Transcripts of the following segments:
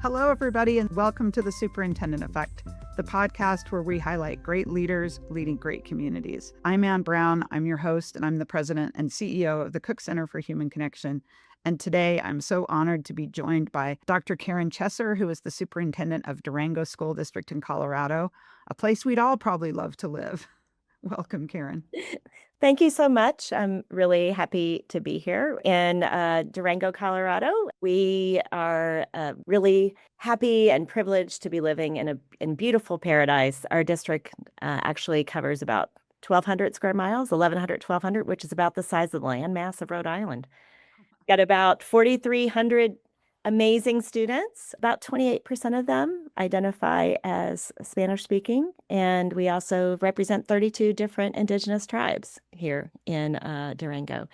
Hello, everybody, and welcome to the Superintendent Effect, the podcast where we highlight great leaders leading great communities. I'm Ann Brown. I'm your host, and I'm the president and CEO of the Cook Center for Human Connection. And today, I'm so honored to be joined by Dr. Karen Cheser, who is the superintendent of Durango School District in Colorado, a place we'd all probably love to live. Welcome, Karen. Thank you so much. I'm really happy to be here in Durango, Colorado. We are really happy and privileged to be living in beautiful paradise. Our district actually covers about 1,200 square miles, 1,100, 1,200, which is about the size of the landmass of Rhode Island. Got about 4,300 amazing students. About 28% of them identify as Spanish speaking. And we also represent 32 different indigenous tribes here in Durango.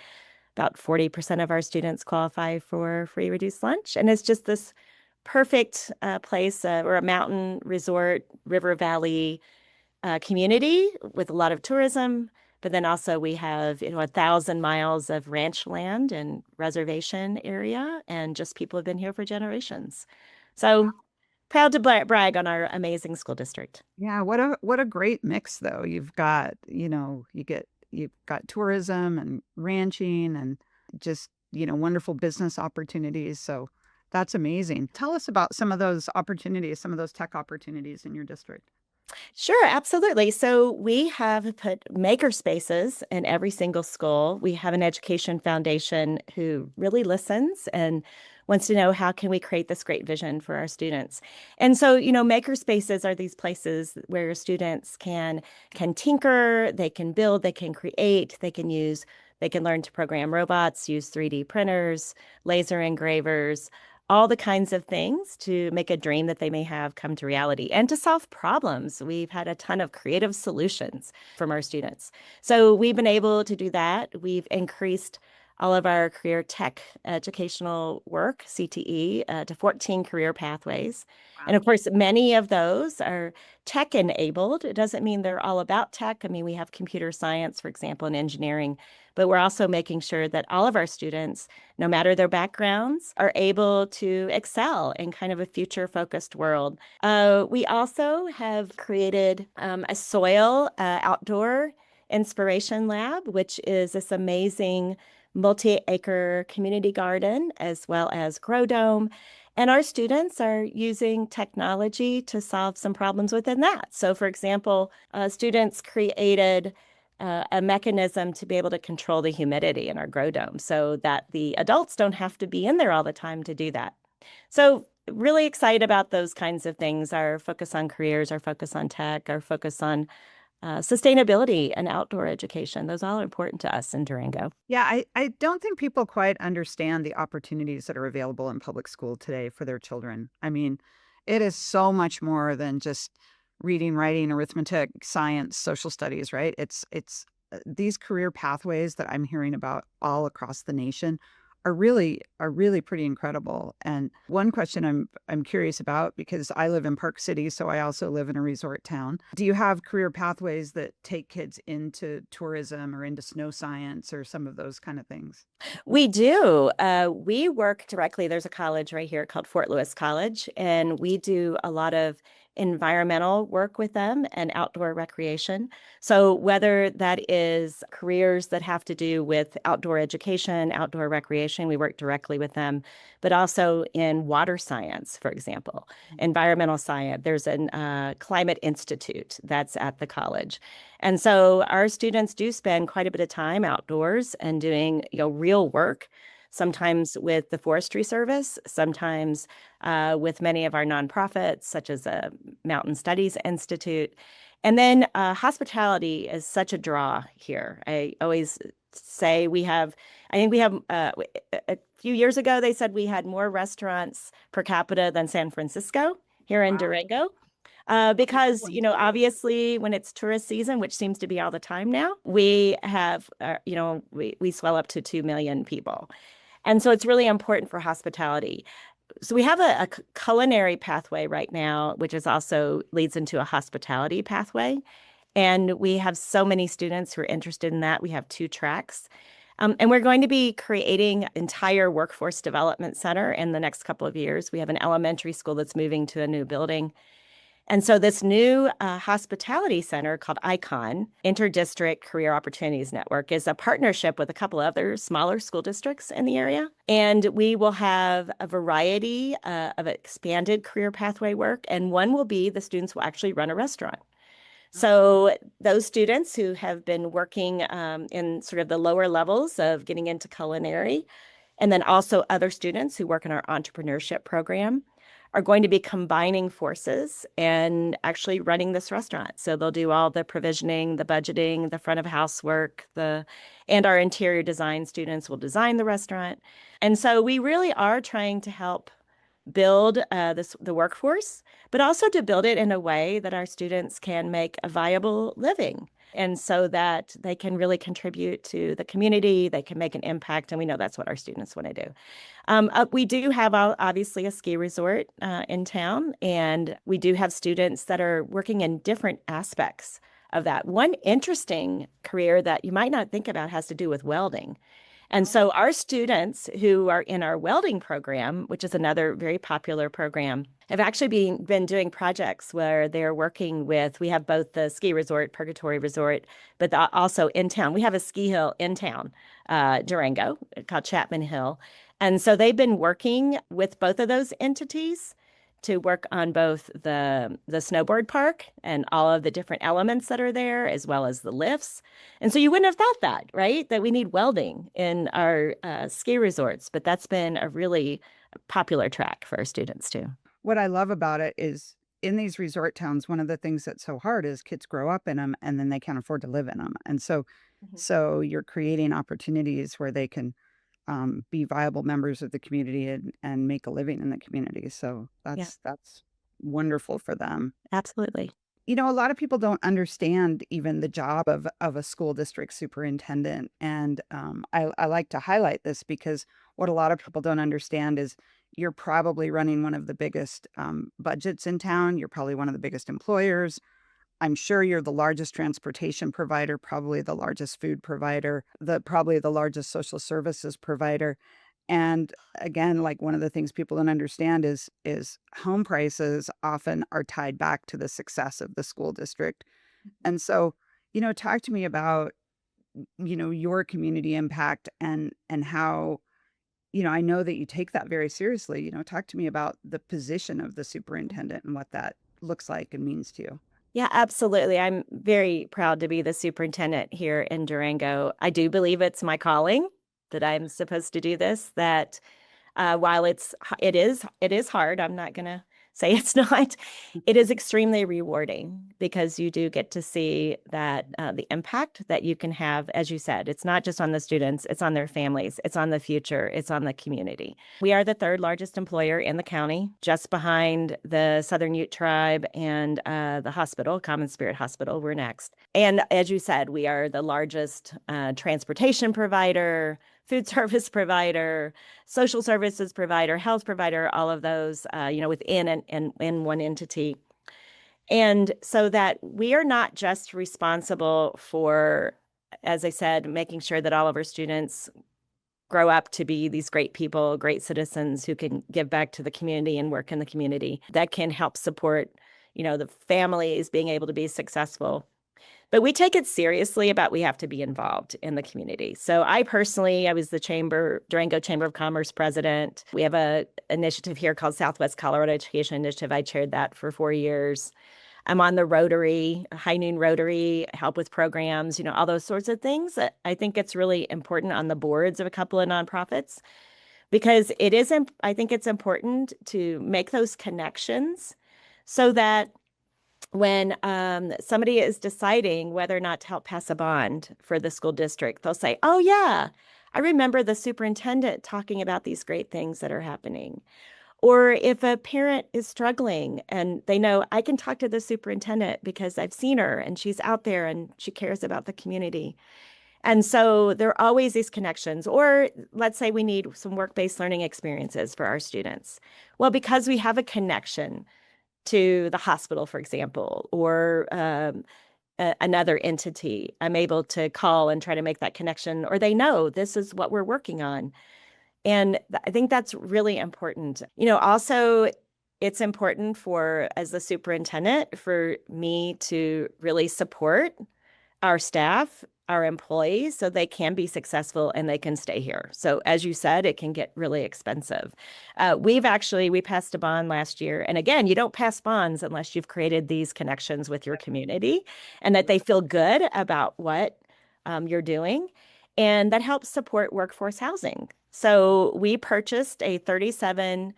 About 40% of our students qualify for free reduced lunch. And it's just this perfect place. We're a mountain resort, river valley community with a lot of tourism. But then also we have 1,000 miles of ranch land and reservation area, and just people have been here for generations. So proud to brag on our amazing school district. Yeah, what a great mix, though. You've got, you've got tourism and ranching and just, wonderful business opportunities. So that's amazing. Tell us about some of those opportunities, some of those tech opportunities in your district. Sure, absolutely. So we have put maker spaces in every single school. We have an education foundation who really listens and wants to know how can we create this great vision for our students. And so, maker spaces are these places where students can tinker, they can build, they can create, they can learn to program robots, use 3D printers, laser engravers, all the kinds of things to make a dream that they may have come to reality and to solve problems. We've had a ton of creative solutions from our students. So we've been able to do that. We've increased all of our career tech educational work, CTE, to 14 career pathways. Wow. And of course, many of those are tech enabled. It doesn't mean they're all about tech. I mean, we have computer science, for example, and engineering, but we're also making sure that all of our students, no matter their backgrounds, are able to excel in kind of a future-focused world. We also have created a soil outdoor inspiration lab, which is this amazing multi-acre community garden as well as grow dome. And our students are using technology to solve some problems within that. So, for example, students created a mechanism to be able to control the humidity in our grow dome so that the adults don't have to be in there all the time to do that. So really excited about those kinds of things, our focus on careers, our focus on tech, our focus on sustainability and outdoor education. Those all are important to us in Durango. Yeah, I don't think people quite understand the opportunities that are available in public school today for their children. I mean, it is so much more than just reading, writing, arithmetic, science, social studies, right? It's these career pathways that I'm hearing about all across the nation are really pretty incredible. And one question I'm curious about, because I live in Park City, so I also live in a resort town. Do you have career pathways that take kids into tourism or into snow science or some of those kind of things? We do. We work directly. There's a college right here called Fort Lewis College, and we do a lot of environmental work with them and outdoor recreation. So whether that is careers that have to do with outdoor education, outdoor recreation, we work directly with them, but also in water science, for example, environmental science. There's a climate institute that's at the college. And so our students do spend quite a bit of time outdoors and doing, real work, sometimes with the Forestry Service, sometimes with many of our nonprofits, such as the Mountain Studies Institute. And then hospitality is such a draw here. I always say I think we have, a few years ago, they said we had more restaurants per capita than San Francisco here in Durango. Because, obviously when it's tourist season, which seems to be all the time now, we have, we swell up to 2 million people. And so it's really important for hospitality. So we have a culinary pathway right now, which is also leads into a hospitality pathway. And we have so many students who are interested in that. We have 2 tracks. And we're going to be creating an entire workforce development center in the next couple of years. We have an elementary school that's moving to a new building. And so this new hospitality center called ICON, Interdistrict Career Opportunities Network, is a partnership with a couple other smaller school districts in the area. And we will have a variety of expanded career pathway work. And one will be the students will actually run a restaurant. So those students who have been working in sort of the lower levels of getting into culinary, and then also other students who work in our entrepreneurship program, are going to be combining forces and actually running this restaurant. So they'll do all the provisioning, the budgeting, the front of house work, and our interior design students will design the restaurant. And so we really are trying to help build the workforce, but also to build it in a way that our students can make a viable living. And so that they can really contribute to the community, they can make an impact, and we know that's what our students want to do. We do have obviously a ski resort in town, and we do have students that are working in different aspects of that. One interesting career that you might not think about has to do with welding. And so our students who are in our welding program, which is another very popular program, have actually been doing projects where they're working with, we have both the ski resort, Purgatory Resort, but also in town. We have a ski hill in town, Durango, called Chapman Hill. And so they've been working with both of those entities to work on both the snowboard park and all of the different elements that are there, as well as the lifts. And so you wouldn't have thought that, right? That we need welding in our ski resorts, but that's been a really popular track for our students too. What I love about it is in these resort towns, one of the things that's so hard is kids grow up in them and then they can't afford to live in them. And so, Mhm. so you're creating opportunities where they can be viable members of the community and make a living in the community. So Yeah, that's wonderful for them. absolutely. A lot of people don't understand even the job of a school district superintendent, and I like to highlight this because what a lot of people don't understand is you're probably running one of the biggest budgets in town. You're probably one of the biggest employers. I'm sure you're the largest transportation provider, probably the largest food provider, probably the largest social services provider. And again, like one of the things people don't understand is home prices often are tied back to the success of the school district. And so, talk to me about, your community impact and how, I know that you take that very seriously. Talk to me about the position of the superintendent and what that looks like and means to you. Yeah, absolutely. I'm very proud to be the superintendent here in Durango. I do believe it's my calling that I'm supposed to do this, that while it is hard, I'm not gonna say it's not. It is extremely rewarding because you do get to see that the impact that you can have, as you said, it's not just on the students, it's on their families, it's on the future, it's on the community. We are the third largest employer in the county, just behind the Southern Ute Tribe and the hospital, Common Spirit Hospital. We're next. And as you said, we are the largest transportation provider, food service provider, social services provider, health provider, all of those, within and in one entity. And so that we are not just responsible for, as I said, making sure that all of our students grow up to be these great people, great citizens who can give back to the community and work in the community that can help support, the families being able to be successful. But we take it seriously about we have to be involved in the community. So I was the Durango Chamber of Commerce president. We have a initiative here called Southwest Colorado Education Initiative. I chaired that for 4 years. I'm on the Rotary, High Noon Rotary, help with programs, all those sorts of things. I think it's really important on the boards of a couple of nonprofits because I think it's important to make those connections so that when somebody is deciding whether or not to help pass a bond for the school district, they'll say, "Oh, yeah, I remember the superintendent talking about these great things that are happening." Or if a parent is struggling and they know, I can talk to the superintendent because I've seen her and she's out there and she cares about the community. And so there are always these connections. Or let's say we need some work-based learning experiences for our students. Well, because we have a connection to the hospital, for example, or another entity. I'm able to call and try to make that connection, or they know this is what we're working on. And I think that's really important. Also, it's important for, as the superintendent, for me to really support our staff, our employees, so they can be successful and they can stay here. So as you said, it can get really expensive. We passed a bond last year. And again, you don't pass bonds unless you've created these connections with your community and that they feel good about what you're doing. And that helps support workforce housing. So we purchased a 37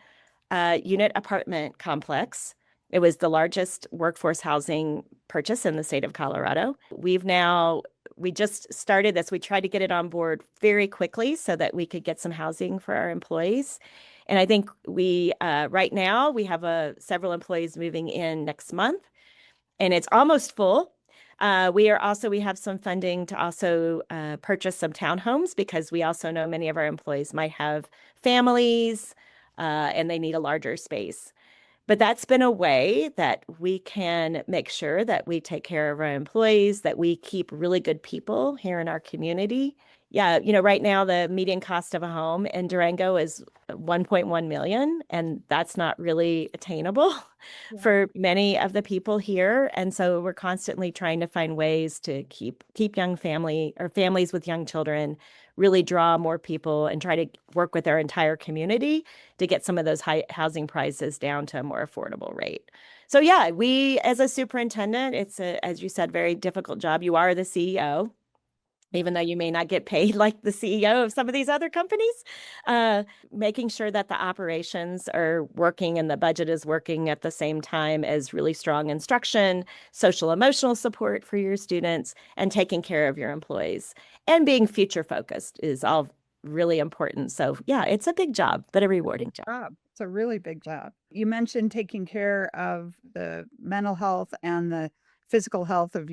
unit apartment complex. It was the largest workforce housing purchase in the state of Colorado. We just started this. We tried to get it on board very quickly so that we could get some housing for our employees. And I think right now, we have several employees moving in next month, and it's almost full. We have some funding to also purchase some townhomes because we also know many of our employees might have families and they need a larger space. But that's been a way that we can make sure that we take care of our employees, that we keep really good people here in our community. Yeah, right now the median cost of a home in Durango is 1.1 million, and that's not really attainable for many of the people here. And so we're constantly trying to find ways to keep young families with young children, really draw more people and try to work with our entire community to get some of those high housing prices down to a more affordable rate. So yeah, we as a superintendent, it's as you said, very difficult job. You are the CEO, even though you may not get paid like the CEO of some of these other companies, making sure that the operations are working and the budget is working at the same time as really strong instruction, social emotional support for your students, and taking care of your employees. And being future focused is all really important. So yeah, it's a big job, but a rewarding job. It's a really big job. You mentioned taking care of the mental health and the physical health of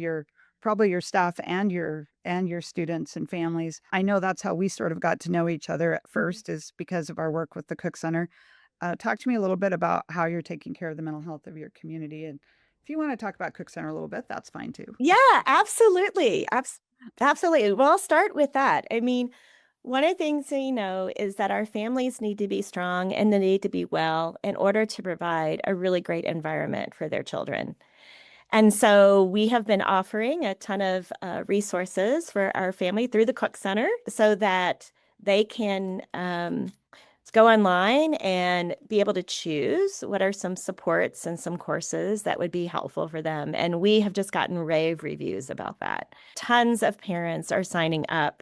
probably your staff and your students and families. I know that's how we sort of got to know each other at first, is because of our work with the Cook Center. Talk to me a little bit about how you're taking care of the mental health of your community. And if you want to talk about Cook Center a little bit, that's fine too. Yeah, absolutely. Absolutely. Well, I'll start with that. I mean, one of the things we know is that our families need to be strong and they need to be well in order to provide a really great environment for their children. And so we have been offering a ton of resources for our family through the Cook Center so that they can go online and be able to choose what are some supports and some courses that would be helpful for them. And we have just gotten rave reviews about that. Tons of parents are signing up,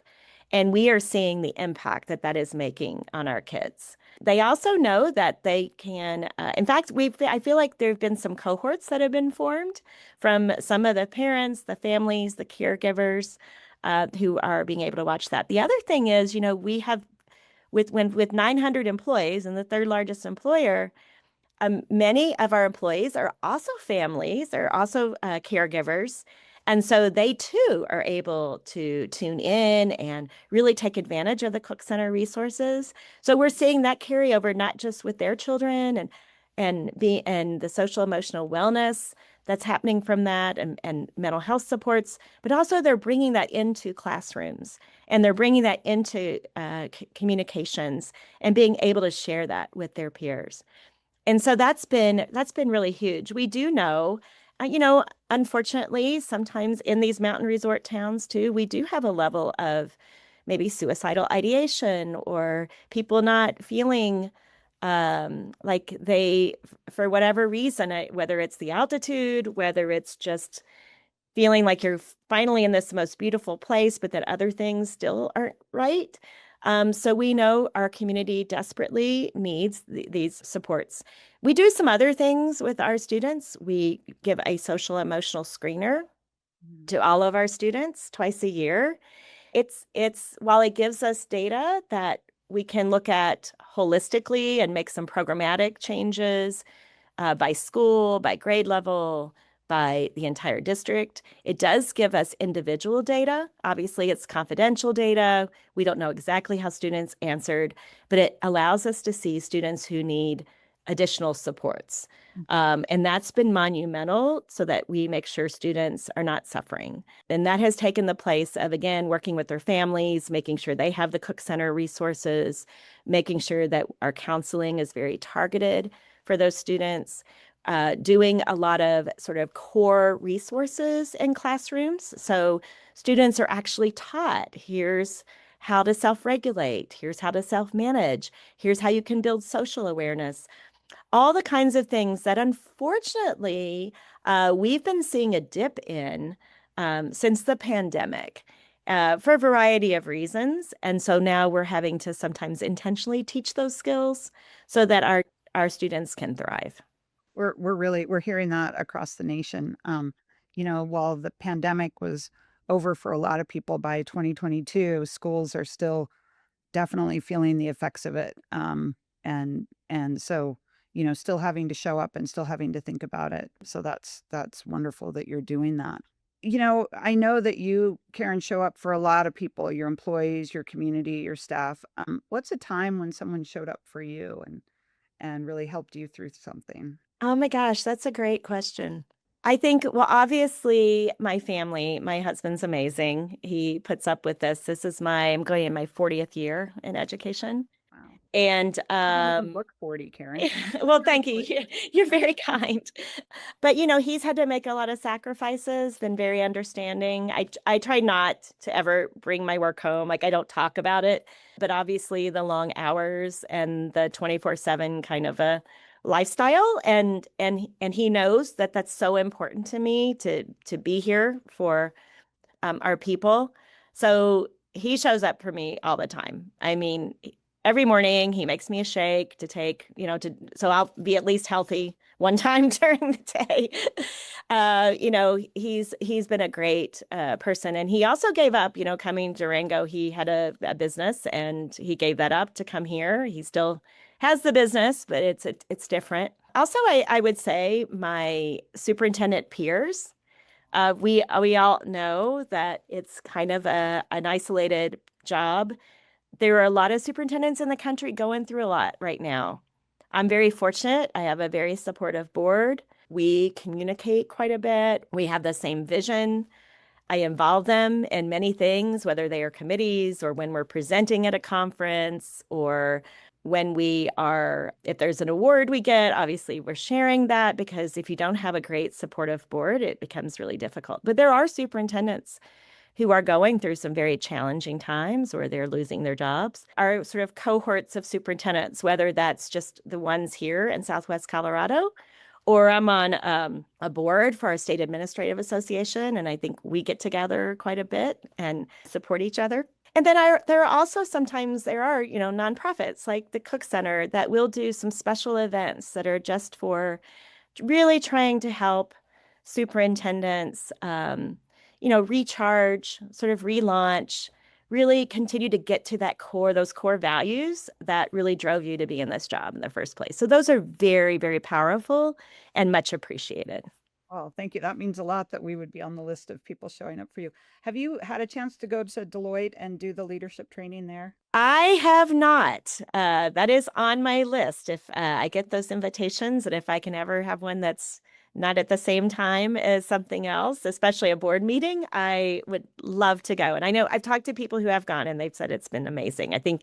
and we are seeing the impact that that is making on our kids. They also know that they can, in fact, I feel like there have been some cohorts that have been formed from some of the parents, the families, the caregivers who are being able to watch that. The other thing is, we have, with 900 employees and the third largest employer, many of our employees are also families, are also caregivers. And so they too are able to tune in and really take advantage of the Cook Center resources. So we're seeing that carry over not just with their children and the social emotional wellness that's happening from that and mental health supports, but also they're bringing that into classrooms and they're bringing that into communications and being able to share that with their peers. And so that's been really huge. We do know, unfortunately, sometimes in these mountain resort towns too, we do have a level of maybe suicidal ideation or people not feeling like they, for whatever reason, whether it's the altitude, whether it's just feeling like you're finally in this most beautiful place, but that other things still aren't right. So we know our community desperately needs these supports. We do some other things with our students. We give a social emotional screener to all of our students twice a year. It's while it gives us data that we can look at holistically and make some programmatic changes by school, by grade level, by the entire district. It does give us individual data. Obviously, it's confidential data. We don't know exactly how students answered, but it allows us to see students who need additional supports. And that's been monumental so that we make sure students are not suffering. And that has taken the place of, again, working with their families, making sure they have the Cook Center resources, making sure that our counseling is very targeted for those students, doing a lot of sort of core resources in classrooms. So students are actually taught, here's how to self-regulate, here's how to self-manage, here's how you can build social awareness, all the kinds of things that unfortunately we've been seeing a dip in since the pandemic for a variety of reasons. And so now we're having to sometimes intentionally teach those skills so that our students can thrive. We're hearing that across the nation. While the pandemic was over for a lot of people by 2022, schools are still definitely feeling the effects of it. And so, still having to show up and still having to think about it. So that's wonderful that you're doing that. I know that you, Karen, show up for a lot of people, your employees, your community, your staff. What's a time when someone showed up for you and really helped you through something? Oh my gosh, that's a great question. I think, well, obviously, my family, my husband's amazing. He puts up with this. I'm going in my 40th year in education. Wow. And You don't even look 40, Karen. well, thank you. You're very kind. But he's had to make a lot of sacrifices, been very understanding. I try not to ever bring my work home. Like I don't talk about it, but obviously the long hours and the 24/7 kind of a lifestyle and he knows that that's so important to me to be here for our people. So he shows up for me all the time. I mean, every morning he makes me a shake to take, so I'll be at least healthy one time during the day. He's been a great person, and he also gave up. Coming to Durango, he had a business, and he gave that up to come here. He still has the business, but it's different. Also, I would say my superintendent peers. We all know that it's kind of an isolated job. There are a lot of superintendents in the country going through a lot right now. I'm very fortunate. I have a very supportive board. We communicate quite a bit. We have the same vision. I involve them in many things, whether they are committees or when we're presenting at a conference or if there's an award we get, obviously we're sharing that because if you don't have a great supportive board, it becomes really difficult. But there are superintendents who are going through some very challenging times or they're losing their jobs. Our sort of cohorts of superintendents, whether that's just the ones here in Southwest Colorado, or I'm on a board for our state administrative association, and I think we get together quite a bit and support each other. And then there are also sometimes nonprofits like the Cook Center that will do some special events that are just for really trying to help superintendents, recharge, sort of relaunch, really continue to get to those core values that really drove you to be in this job in the first place. So those are very, very powerful and much appreciated. Oh, thank you. That means a lot that we would be on the list of people showing up for you. Have you had a chance to go to Deloitte and do the leadership training there? I have not. That is on my list. If I get those invitations, and if I can ever have one that's not at the same time as something else, especially a board meeting, I would love to go. And I know I've talked to people who have gone and they've said it's been amazing. I think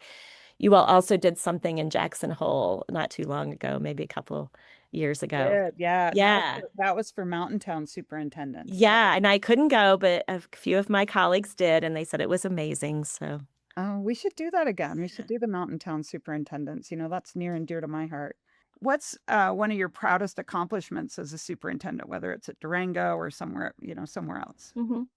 you all also did something in Jackson Hole not too long ago, maybe a couple years ago. Did, yeah. Yeah. That was for Mountain Town superintendents. Yeah. And I couldn't go, but a few of my colleagues did, and they said it was amazing. So. Oh, we should do that again. We should do the Mountain Town superintendents. That's near and dear to my heart. What's one of your proudest accomplishments as a superintendent, whether it's at Durango or somewhere else? Mhm.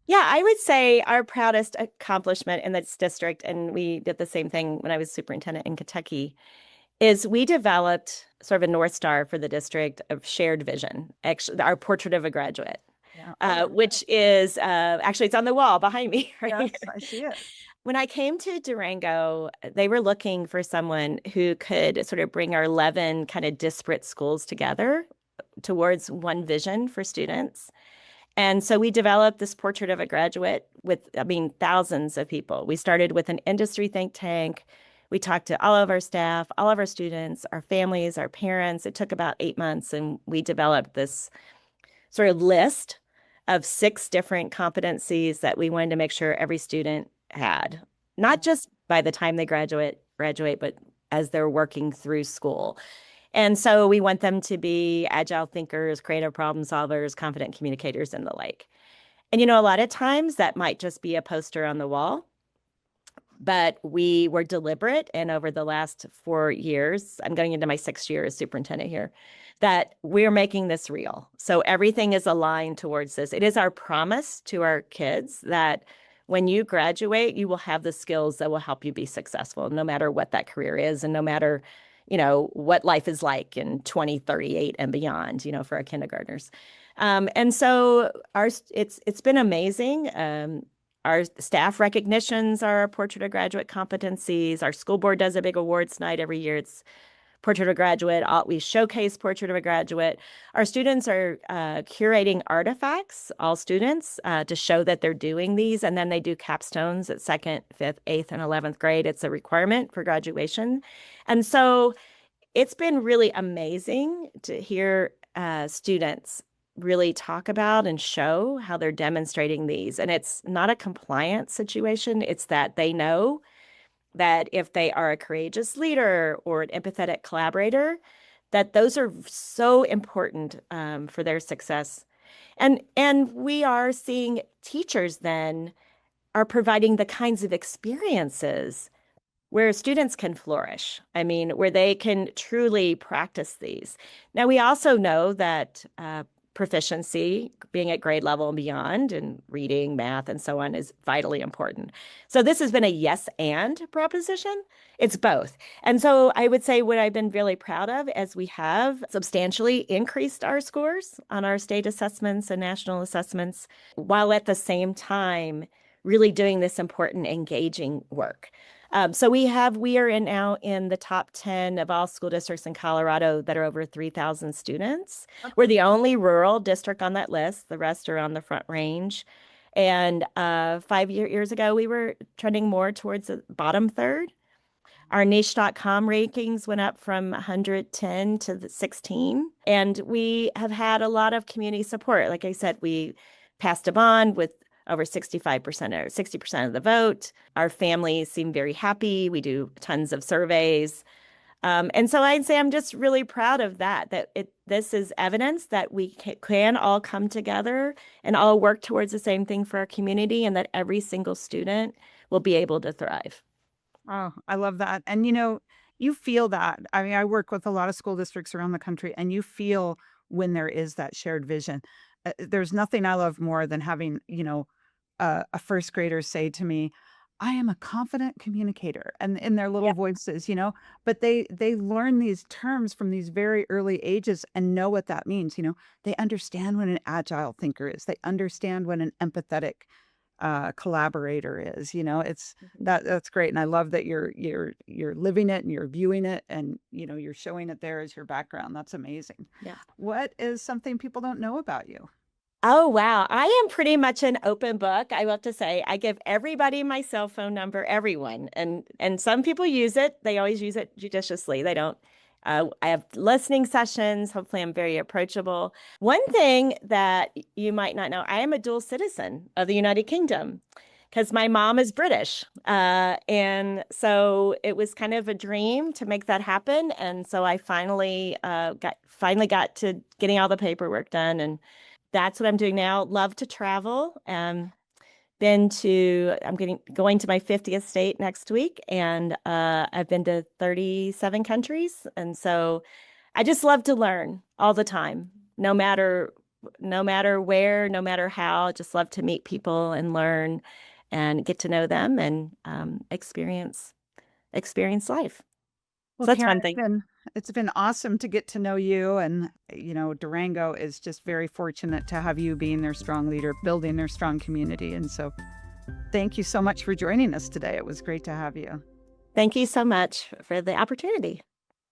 Yeah, I would say our proudest accomplishment in this district, and we did the same thing when I was superintendent in Kentucky, is we developed sort of a North Star for the district of shared vision, actually, our portrait of a graduate, Yeah. Oh, which is actually it's on the wall behind me right yes, here. I see it. When I came to Durango, they were looking for someone who could sort of bring our 11 kind of disparate schools together towards one vision for students. And so we developed this portrait of a graduate with, thousands of people. We started with an industry think tank. We talked to all of our staff, all of our students, our families, our parents. It took about 8 months, and we developed this sort of list of 6 different competencies that we wanted to make sure every student had, not just by the time they graduate, but as they're working through school. And so we want them to be agile thinkers, creative problem solvers, confident communicators, and the like. And a lot of times that might just be a poster on the wall, but we were deliberate. And over the last 4 years, I'm going into my 6th year as superintendent here, that we're making this real. So everything is aligned towards this. It is our promise to our kids that when you graduate, you will have the skills that will help you be successful, no matter what that career is, and no matter what life is like in 2038 and beyond, for our kindergartners. And so it's been amazing. Our staff recognitions are Portrait of Graduate competencies. Our school board does a big awards night every year. It's Portrait of Graduate. We showcase Portrait of a Graduate. Our students are curating artifacts, all students, to show that they're doing these. And then they do capstones at 2nd, 5th, 8th, and 11th grade. It's a requirement for graduation. And so it's been really amazing to hear students really talk about and show how they're demonstrating these. And it's not a compliance situation. It's that they know that if they are a courageous leader or an empathetic collaborator, that those are so important for their success. And we are seeing teachers then are providing the kinds of experiences where students can flourish. I mean, where they can truly practice these. Now, we also know that proficiency, being at grade level and beyond, and reading, math, and so on is vitally important. So this has been a yes and proposition. It's both. And so I would say what I've been really proud of is we have substantially increased our scores on our state assessments and national assessments, while at the same time really doing this important engaging work. So we are now in the top 10 of all school districts in Colorado that are over 3,000 students. We're the only rural district on that list. The rest are on the Front Range. And 5 years ago, we were trending more towards the bottom third. Our niche.com rankings went up from 110 to 16. And we have had a lot of community support. Like I said, we passed a bond with over 65% or 60% of the vote. Our families seem very happy. We do tons of surveys. And so I'd say I'm just really proud of that this is evidence that we can all come together and all work towards the same thing for our community, and that every single student will be able to thrive. Oh, I love that. And you feel that. I mean, I work with a lot of school districts around the country, and you feel when there is that shared vision. There's nothing I love more than having, a first grader say to me, I am a confident communicator, and in their little Yeah. voices, but they learn these terms from these very early ages and know what that means. They understand what an agile thinker is. They understand what an empathetic collaborator is. It's that's great. And I love that you're living it and you're viewing it, and you're showing it there as your background. That's amazing. Yeah. What is something people don't know about you? Oh, wow. I am pretty much an open book. I love to say I give everybody my cell phone number, everyone. And some people use it. They always use it judiciously. They don't. I have listening sessions. Hopefully, I'm very approachable. One thing that you might not know, I am a dual citizen of the United Kingdom because my mom is British. And so it was kind of a dream to make that happen. And so I finally got to getting all the paperwork done, and that's what I'm doing now. Love to travel. I'm going to my 50th state next week, and I've been to 37 countries. And so I just love to learn all the time, no matter where, no matter how. Just love to meet people and learn and get to know them and experience life. Well, So that's Karen, one thing. it's been awesome to get to know you. And, Durango is just very fortunate to have you being their strong leader, building their strong community. And so thank you so much for joining us today. It was great to have you. Thank you so much for the opportunity.